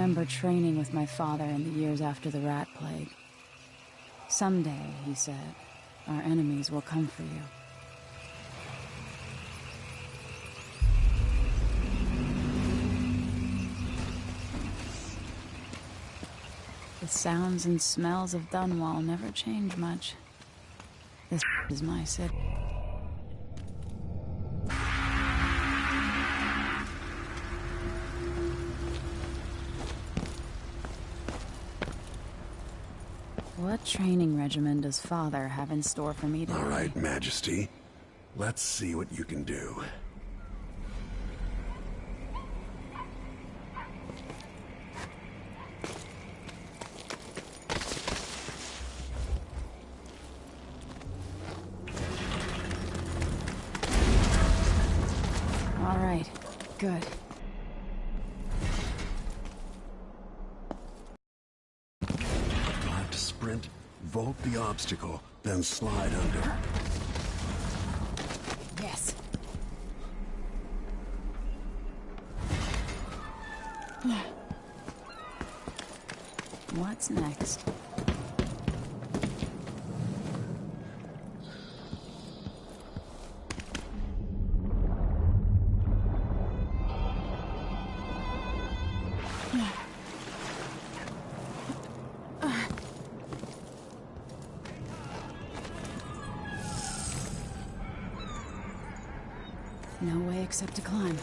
remember training with my father in the years after the rat plague. Someday, he said, our enemies will come for you. The sounds and smells of Dunwall never change much. This is my city. What training regimen does Father have in store for me today? All right, Majesty. Let's see what you can do. All right, good. Sprint, vault the obstacle, then slide under. Yes. What's next? No way except to climb.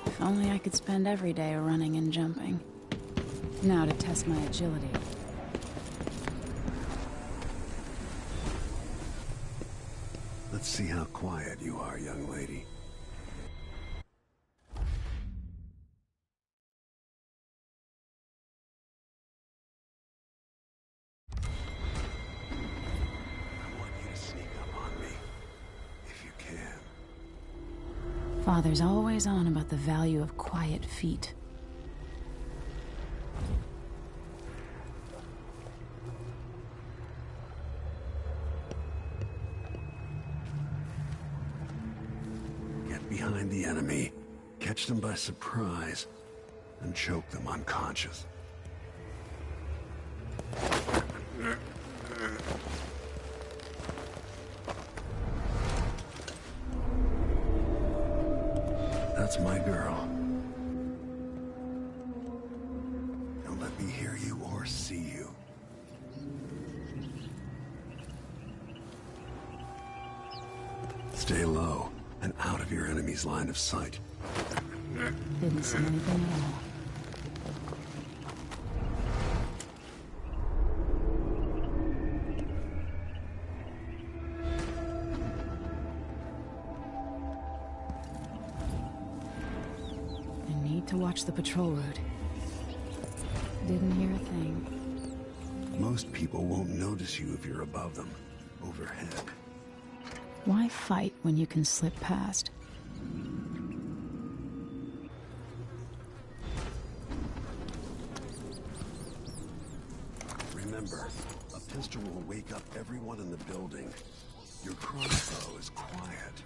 If only I could spend every day running and jumping. Now to test my agility. Let's see how quiet you are, young lady. Father's always on about the value of quiet feet. Get behind the enemy, catch them by surprise, and choke them unconscious. That's my girl. Don't let me hear you or see you. Stay low and out of your enemy's line of sight. Didn't see anything at all. To watch the patrol route. Didn't hear a thing. Most people won't notice you if you're above them, overhead. Why fight when you can slip past? Remember, a pistol will wake up everyone in the building. Your crossbow is quiet.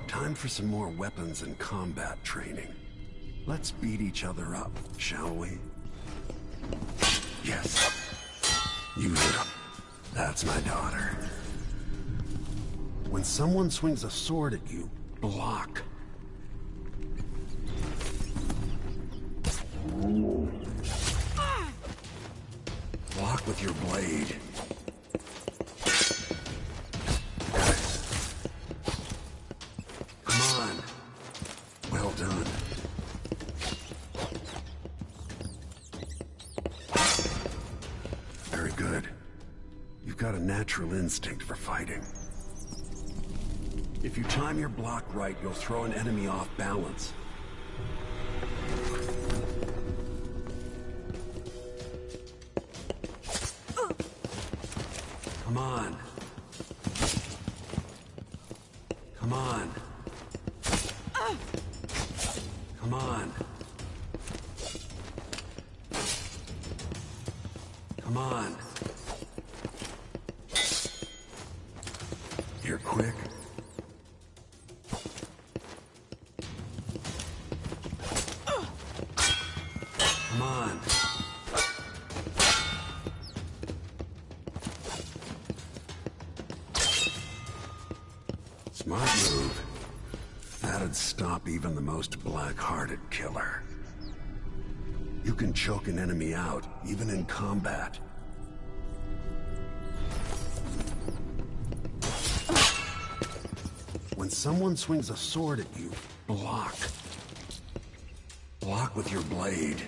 Time for some more weapons and combat training. Let's beat each other up, shall we? Yes. You hit him. That's my daughter. When someone swings a sword at you, block. Block with your blade. good. You've got a natural instinct for fighting. If you time your block right, you'll throw an enemy off balance. Come on. Come on. Come on. Come on. You're quick. Come on. Smart move. That'd stop even the most black-hearted killer. You can choke an enemy out, even in combat. When someone swings a sword at you, block. Block with your blade.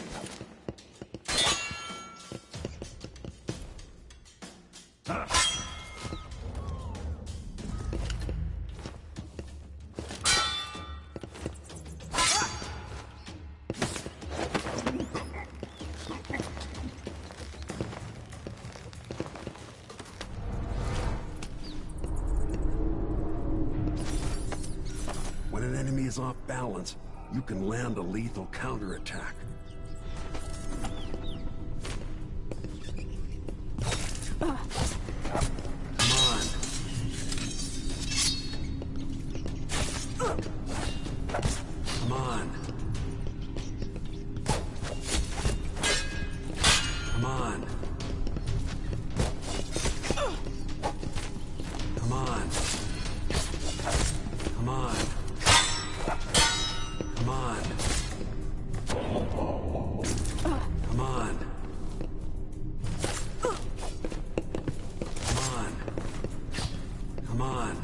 When an enemy is off balance, you can land a lethal counterattack. Come on. Come on. Come on. Come on. Come on. Come on. Come on. Come on. Come on.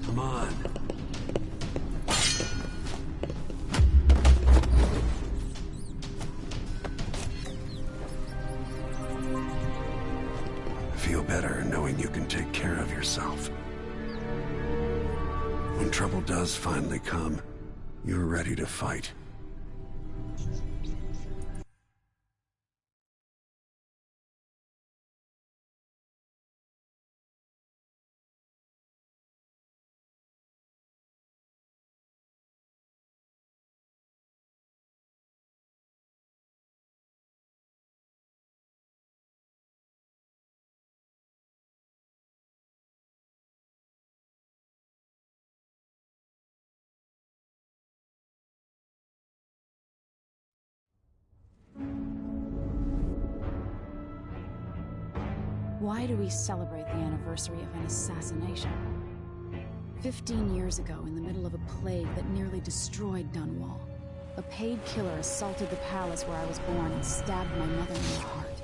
Come on. I feel better knowing you can take care of yourself. When trouble does finally come, you're ready to fight. Why do we celebrate the anniversary of an assassination? 15 years ago, in the middle of a plague that nearly destroyed Dunwall, a paid killer assaulted the palace where I was born and stabbed my mother in the heart.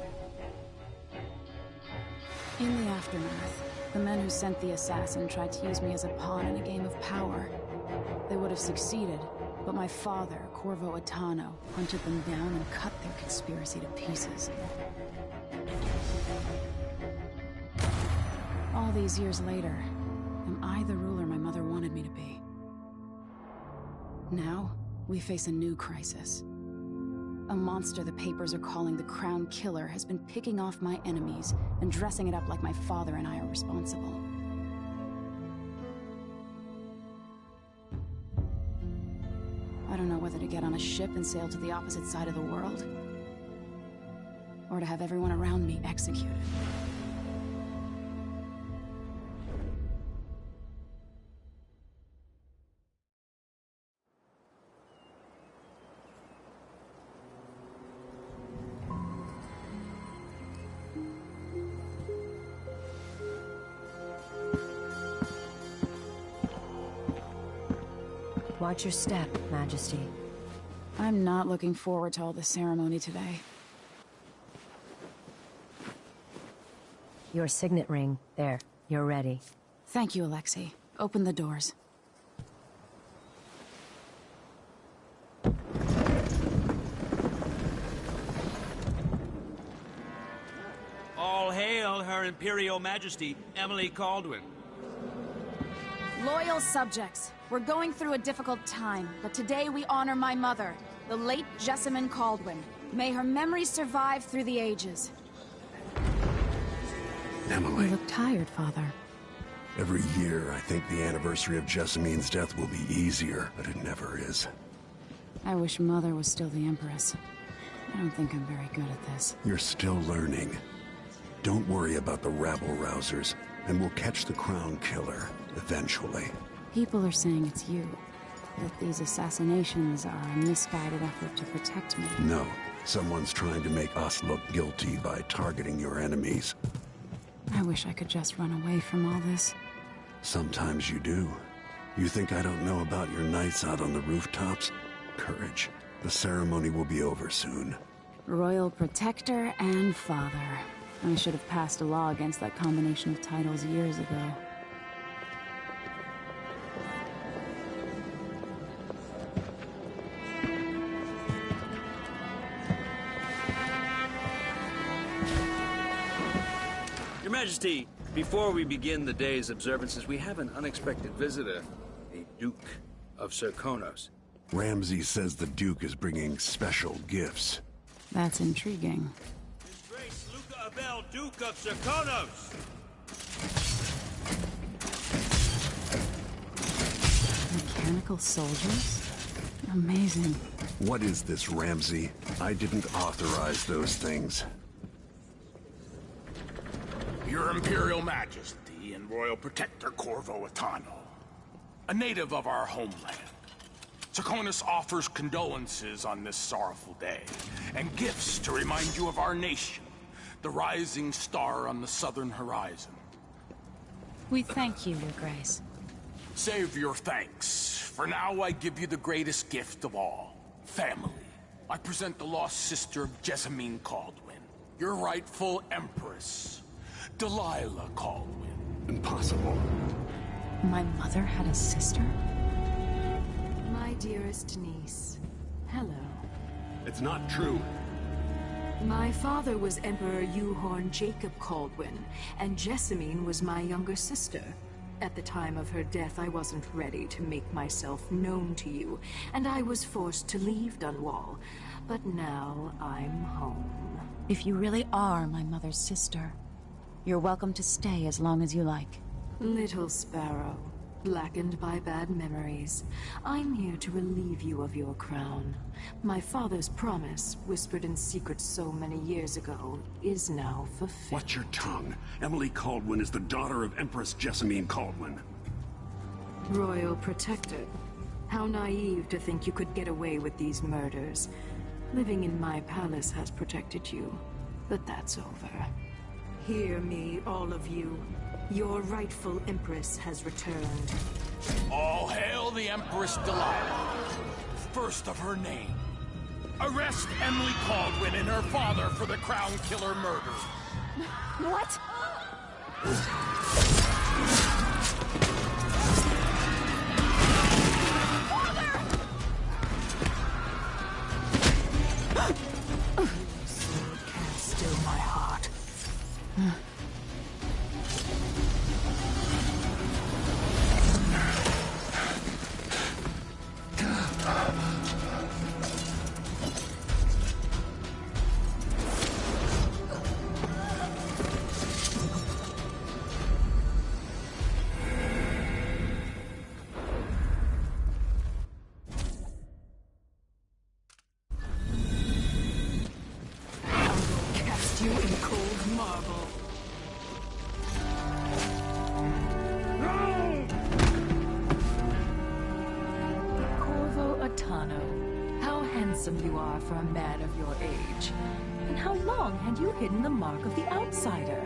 In the aftermath, the men who sent the assassin tried to use me as a pawn in a game of power. They would have succeeded, but my father, Corvo Attano, hunted them down and cut their conspiracy to pieces. All these years later, am I the ruler my mother wanted me to be? Now, we face a new crisis. A monster the papers are calling the Crown Killer has been picking off my enemies and dressing it up like my father and I are responsible. I don't know whether to get on a ship and sail to the opposite side of the world, or to have everyone around me executed. Watch your step, Majesty. I'm not looking forward to all the ceremony today. Your signet ring. There. You're ready. Thank you, Alexei. Open the doors. hail Her Imperial Majesty, Emily Caldwin. Loyal subjects, we're going through a difficult time, but today we honor my mother, the late Jessamine Caldwin. May her memory survive through the ages. Emily. You look tired, Father. Every year, I think the anniversary of Jessamine's death will be easier, but it never is. I wish Mother was still the Empress. I don't think I'm very good at this. You're still learning. Don't worry about the rabble-rousers, and we'll catch the Crown Killer, eventually. People are saying it's you. That these assassinations are a misguided effort to protect me. No. Someone's trying to make us look guilty by targeting your enemies. I wish I could just run away from all this. Sometimes you do. You think I don't know about your nights out on the rooftops? Courage. The ceremony will be over soon. Royal Protector and Father. I should have passed a law against that combination of titles years ago. Your Majesty, before we begin the day's observances, we have an unexpected visitor, the Duke of Serkonos. Ramsay says the Duke is bringing special gifts. That's intriguing. His Grace Luca Abel, Duke of Serkonos! Mechanical soldiers? Amazing. What is this, Ramsay? I didn't authorize those things. Your Imperial Majesty and Royal Protector Corvo Attano, a native of our homeland. Serkonos offers condolences on this sorrowful day, and gifts to remind you of our nation, the rising star on the southern horizon. We thank you, Your Grace. Save your thanks. For now, I give you the greatest gift of all, family. I present the lost sister of Jessamine Caldwin, your rightful Empress, Delilah Caldwin. Impossible. My mother had a sister? My dearest niece, hello. It's not true. My father was Emperor Yuhorn Jacob Caldwin, and Jessamine was my younger sister. At the time of her death, I wasn't ready to make myself known to you, and I was forced to leave Dunwall. But now I'm home. If you really are my mother's sister, you're welcome to stay as long as you like. Little sparrow, blackened by bad memories, I'm here to relieve you of your crown. My father's promise, whispered in secret so many years ago, is now fulfilled. Watch your tongue. Emily Caldwin is the daughter of Empress Jessamine Caldwin. Royal Protector, how naive to think you could get away with these murders. Living in my palace has protected you, but that's over. Hear me, all of you. Your rightful Empress has returned. All hail the Empress Delilah, first of her name. Arrest Emily Caldwin and her father for the Crown Killer murder. What? Sword can't still my heart. You in cold marble. Corvo Attano, how handsome you are for a man of your age. And how long had you hidden the mark of the outsider?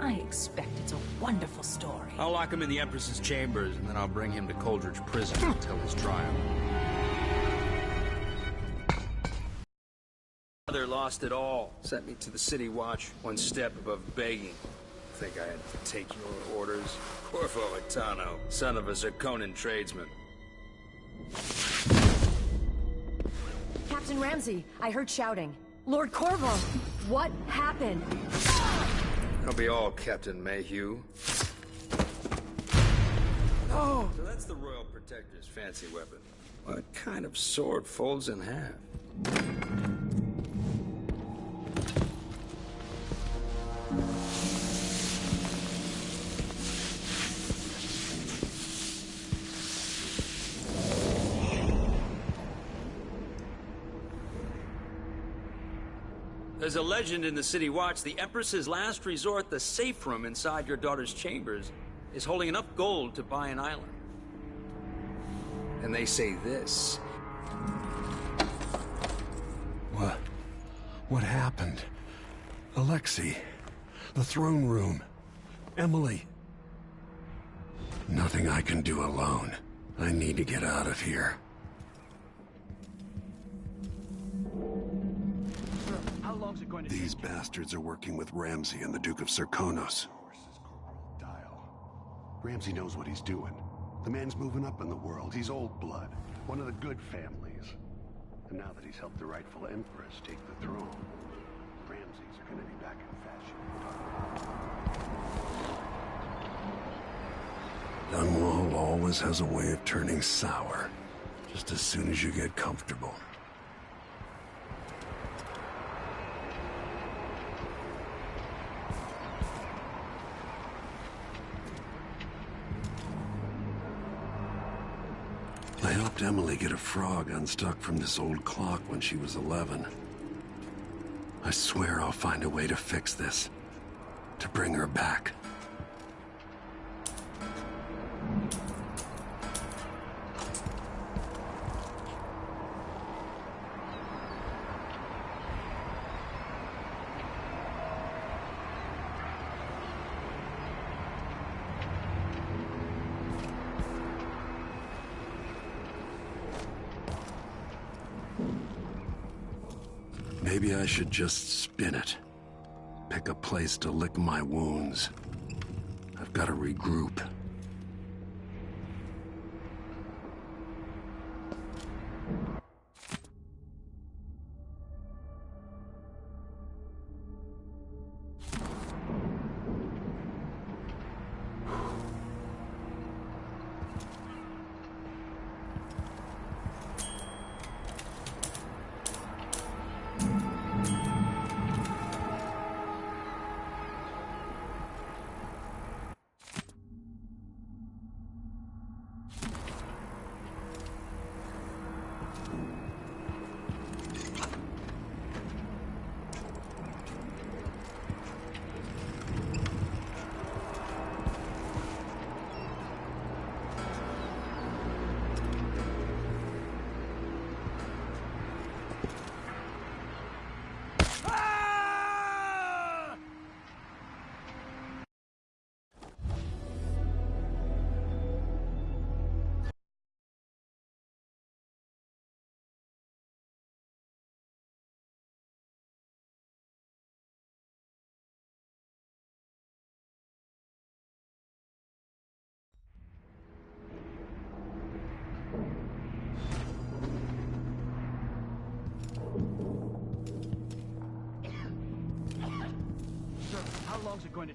I expect it's a wonderful story. I'll lock him in the Empress's chambers, and then I'll bring him to Coldridge Prison to tell his trial. Mother lost it all. Sent me to the City Watch, one step above begging. Think I had to take your orders? Corvo Attano, son of a Zirconan tradesman. Captain Ramsay, I heard shouting. Lord Corvo, what happened? I'll be all Captain Mayhew. Oh, so that's the Royal Protector's fancy weapon. What kind of sword folds in half? There's a legend in the City Watch. The Empress's last resort, the safe room inside your daughter's chambers, is holding enough gold to buy an island. And they say this. What happened? Alexei, the throne room, Emily. Nothing I can do alone. I need to get out of here. These bastards are working with Ramsey and the Duke of Serkonos. Ramsey knows what he's doing. The man's moving up in the world. He's old blood, one of the good families. And now that he's helped the rightful Empress take the throne, Ramseys are gonna be back in fashion. Dunwall always has a way of turning sour, just as soon as you get comfortable. I helped Emily get a frog unstuck from this old clock when she was 11. I swear I'll find a way to fix this, to bring her back. Maybe I should just spin it. Pick a place to lick my wounds. I've got to regroup.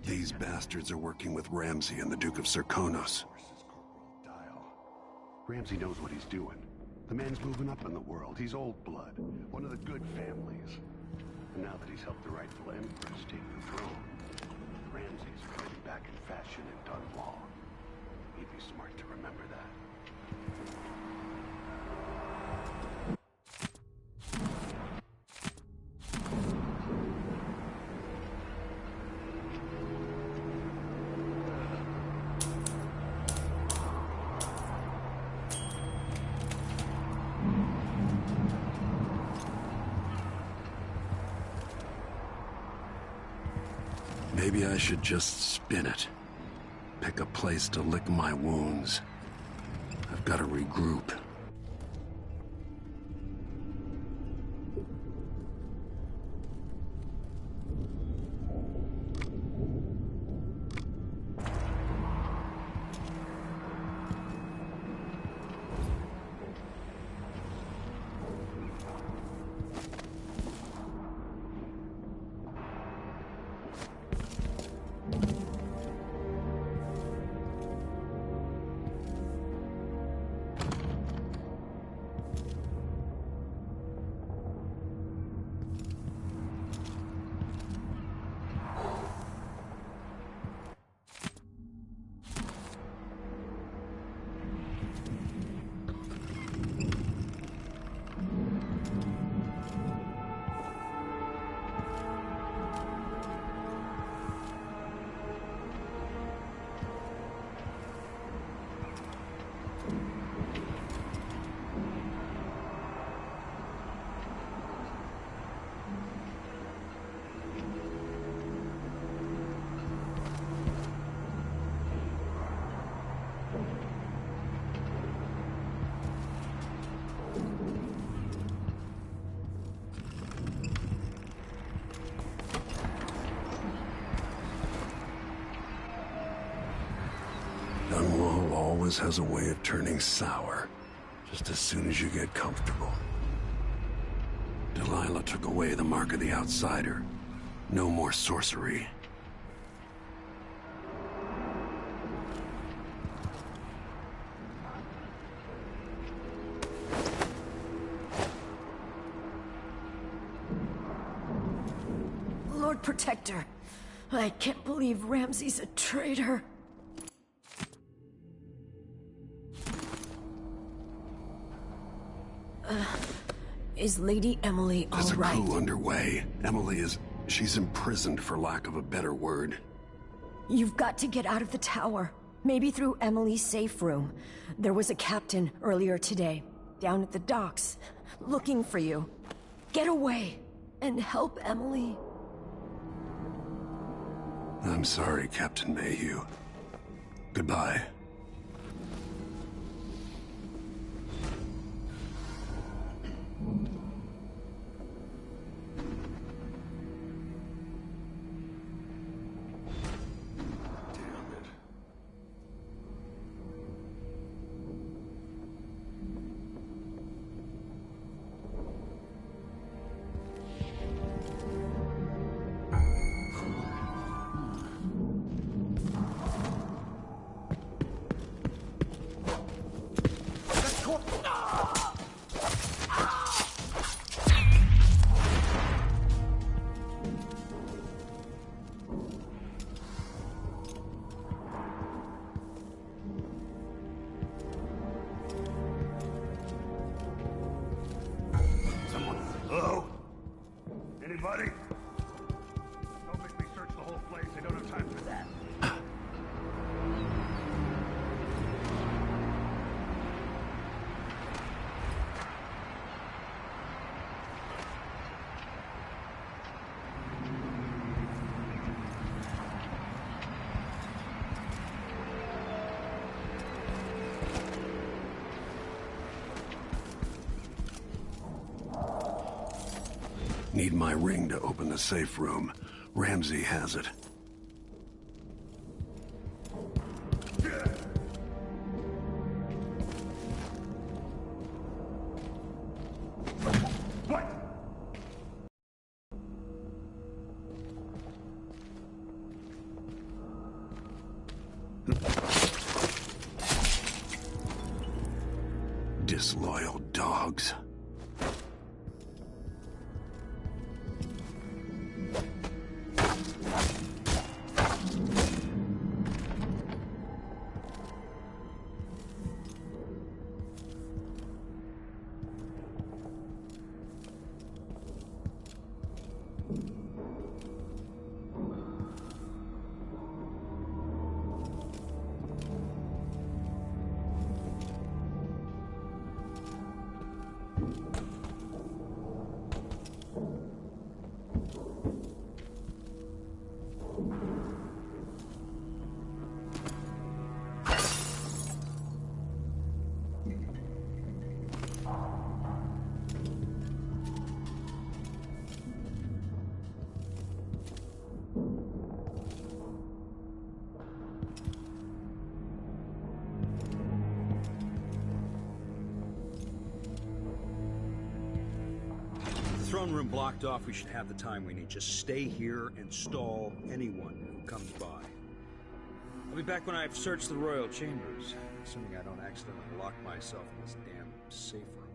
These bastards are working with Ramsey and the Duke of Serkonos. Ramsey knows what he's doing. The man's moving up in the world. He's old blood, one of the good families. And now that he's helped the rightful Empress take the throne, Ramseys are going to be back in fashion in Dunwall. He'd be smart to remember that. Maybe I should just spin it. Pick a place to lick my wounds. I've got to regroup. Dunwall always has a way of turning sour, just as soon as you get comfortable. Delilah took away the mark of the outsider. No more sorcery. Lord Protector, I can't believe Ramsey's a traitor. Is Lady Emily all There's a right? coup underway. Emily is... she's imprisoned, for lack of a better word. You've got to get out of the tower. Maybe through Emily's safe room. There was a captain earlier today, down at the docks, looking for you. Get away, and help Emily. I'm sorry, Captain Mayhew. Goodbye. Hello? Anybody? Don't make me search the whole place. I don't have time for that. Need my ring to open the safe room. Ramsey has it. What? Disloyal dogs. Throne room blocked off. We should have the time we need. Just stay here and stall anyone who comes by. I'll be back when I've searched the royal chambers, assuming I don't accidentally lock myself in this damn safe room.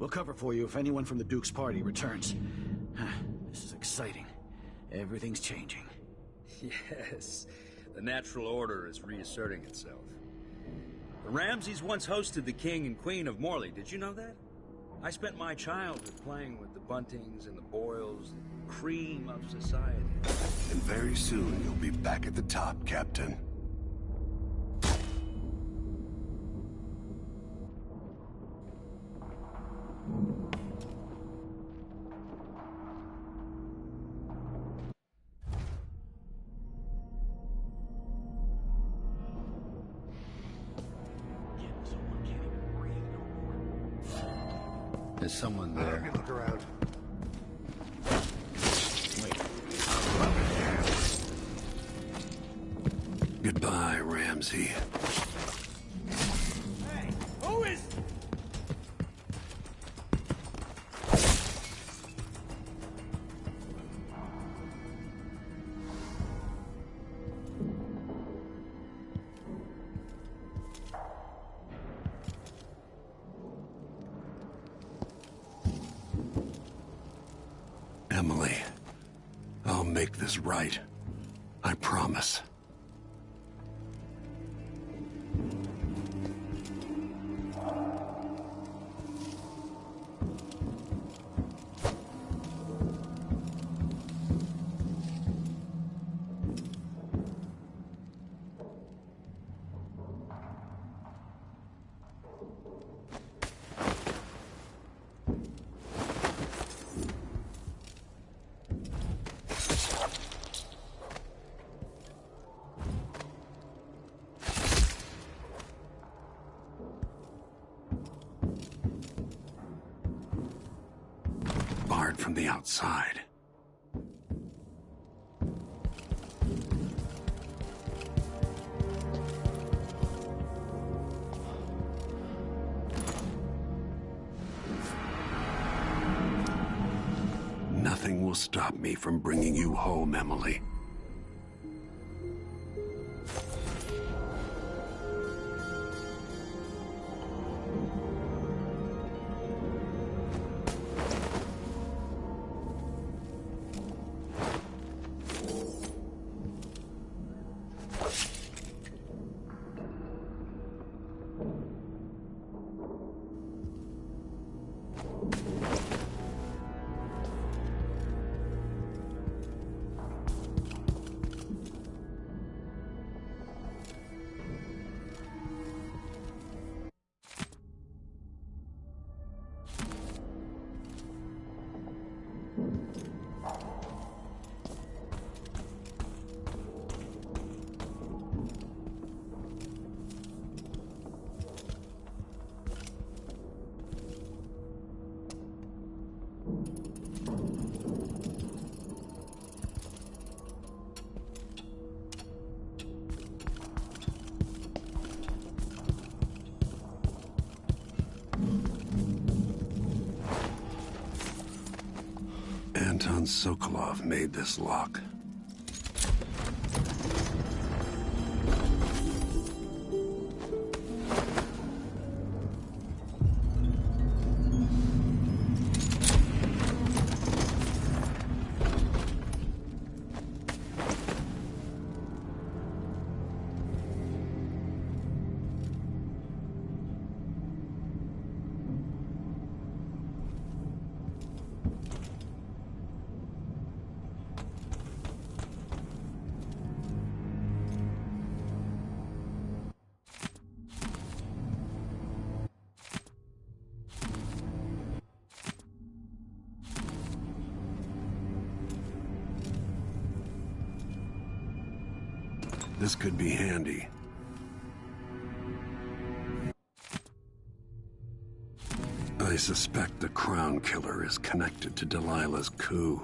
We'll cover for you if anyone from the Duke's party returns. This is exciting. Everything's changing. Yes, the natural order is reasserting itself. The Ramseys once hosted the King and Queen of Morley. Did you know that? I spent my childhood playing with the Buntings and the Boyles, the cream of society. And very soon you'll be back at the top, Captain. There's someone Let there. me look around. Goodbye, Ramsey. I'll make this right. I promise. Barred from the outside. Nothing will stop me from bringing you home, Emily. Anton Sokolov made this lock. This could be handy. I suspect the Crown Killer is connected to Delilah's coup.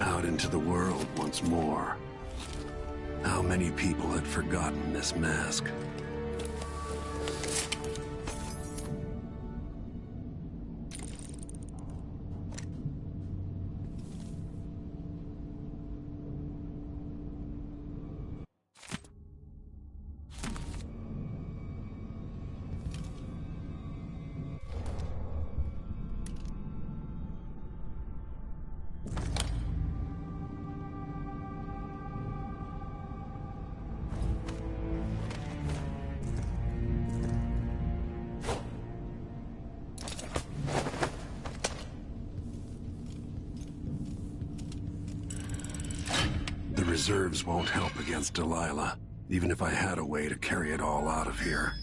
Out into the world once more. How many people had forgotten this mask? The reserves won't help against Delilah, even if I had a way to carry it all out of here.